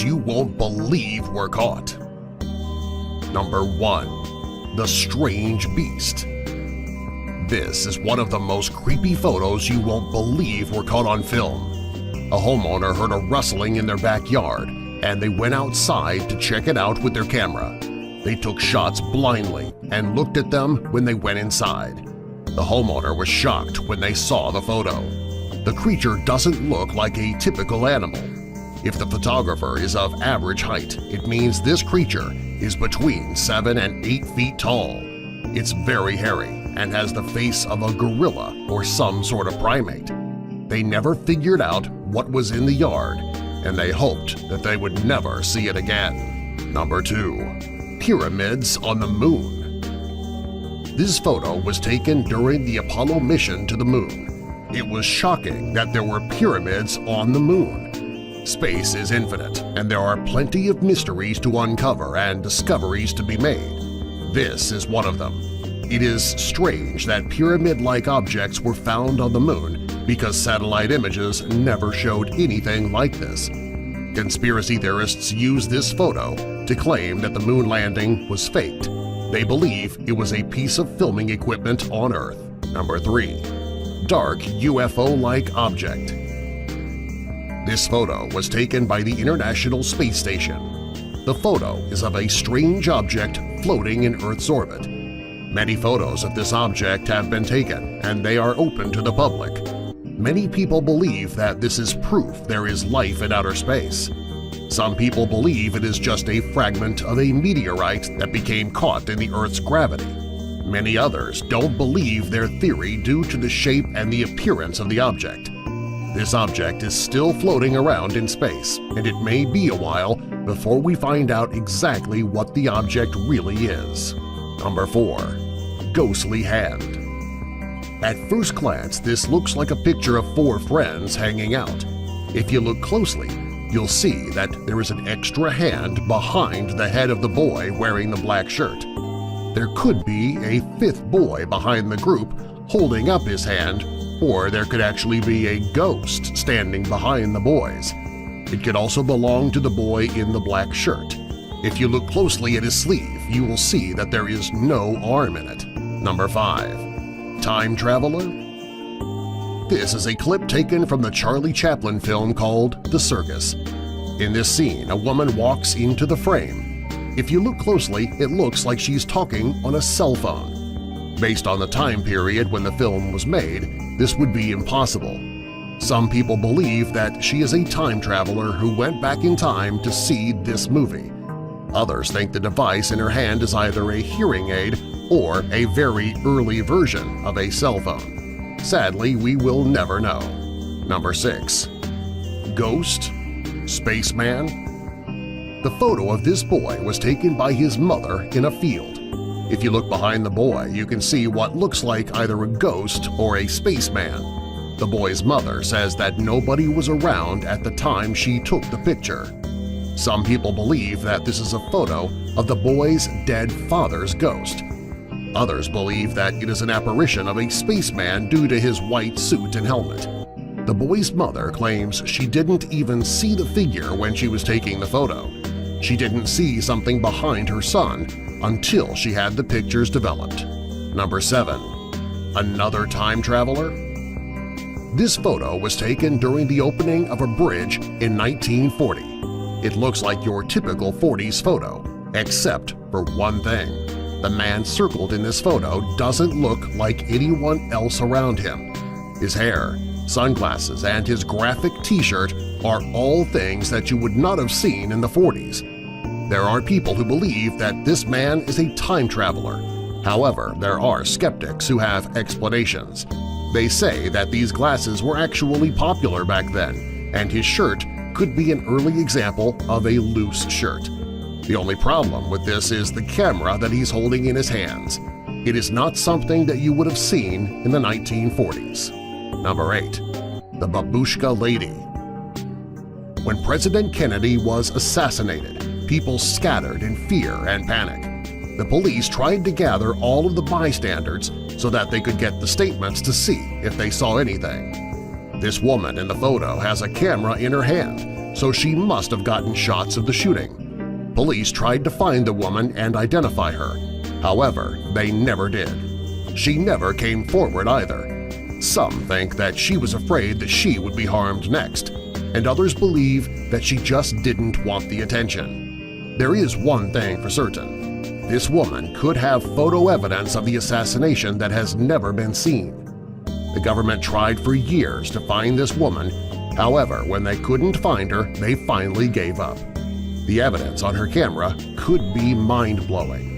photos you won't believe were caught. Number 1. The Strange Beast. This is one of the most creepy photos you won't believe were caught on film. A homeowner heard a rustling in their backyard, and they went outside to check it out with their camera. They took shots blindly and looked at them when they went inside. The homeowner was shocked when they saw the photo. The creature doesn't look like a typical animal. If the photographer is of average height, it means this creature is between 7 and 8 feet tall. It's very hairy and has the face of a gorilla or some sort of primate. They never figured out what was in the yard, and they hoped that they would never see it again. Number 2. Pyramids on the Moon. This photo was taken during the Apollo mission to the Moon. It was shocking that there were pyramids on the Moon. Space is infinite, and there are plenty of mysteries to uncover and discoveries to be made. This is one of them. It is strange that pyramid-like objects were found on the Moon because satellite images never showed anything like this. Conspiracy theorists use this photo to claim that the Moon landing was faked. They believe it was a piece of filming equipment on Earth. Number 3. Dark UFO-like object. This photo was taken by the International Space Station. The photo is of a strange object floating in Earth's orbit. Many photos of this object have been taken, and they are open to the public. Many people believe that this is proof there is life in outer space. Some people believe it is just a fragment of a meteorite that became caught in the Earth's gravity. Many others don't believe their theory due to the shape and the appearance of the object. This object is still floating around in space, and it may be a while before we find out exactly what the object really is. Number 4. Ghostly Hand. At first glance, this looks like a picture of 4 friends hanging out. If you look closely, you'll see that there is an extra hand behind the head of the boy wearing the black shirt. There could be a 5th boy behind the group holding up his hand, or there could actually be a ghost standing behind the boys. It could also belong to the boy in the black shirt. If you look closely at his sleeve, you will see that there is no arm in it. Number 5. Time Traveler. This is a clip taken from the Charlie Chaplin film called The Circus. In this scene, a woman walks into the frame. If you look closely, it looks like she's talking on a cell phone. Based on the time period when the film was made, this would be impossible. Some people believe that she is a time traveler who went back in time to see this movie. Others think the device in her hand is either a hearing aid or a very early version of a cell phone. Sadly, we will never know. Number 6. Ghost? Spaceman? The photo of this boy was taken by his mother in a field. If you look behind the boy, you can see what looks like either a ghost or a spaceman. The boy's mother says that nobody was around at the time she took the picture. Some people believe that this is a photo of the boy's dead father's ghost. Others believe that it is an apparition of a spaceman due to his white suit and helmet. The boy's mother claims she didn't even see the figure when she was taking the photo. She didn't see something behind her son until she had the pictures developed. Number 7. Another time traveler? This photo was taken during the opening of a bridge in 1940. It looks like your typical 40s photo, except for one thing. The man circled in this photo doesn't look like anyone else around him. His hair, sunglasses, and his graphic t-shirt are all things that you would not have seen in the 40s. There are people who believe that this man is a time traveler. However, there are skeptics who have explanations. They say that these glasses were actually popular back then, and his shirt could be an early example of a loose shirt. The only problem with this is the camera that he's holding in his hands. It is not something that you would have seen in the 1940s. Number 8. The Babushka Lady. When President Kennedy was assassinated, people scattered in fear and panic. The police tried to gather all of the bystanders so that they could get the statements to see if they saw anything. This woman in the photo has a camera in her hand, so she must have gotten shots of the shooting. Police tried to find the woman and identify her. However, they never did. She never came forward either. Some think that she was afraid that she would be harmed next, and others believe that she just didn't want the attention. There is one thing for certain. This woman could have photo evidence of the assassination that has never been seen. The government tried for years to find this woman. However, when they couldn't find her, they finally gave up. The evidence on her camera could be mind-blowing.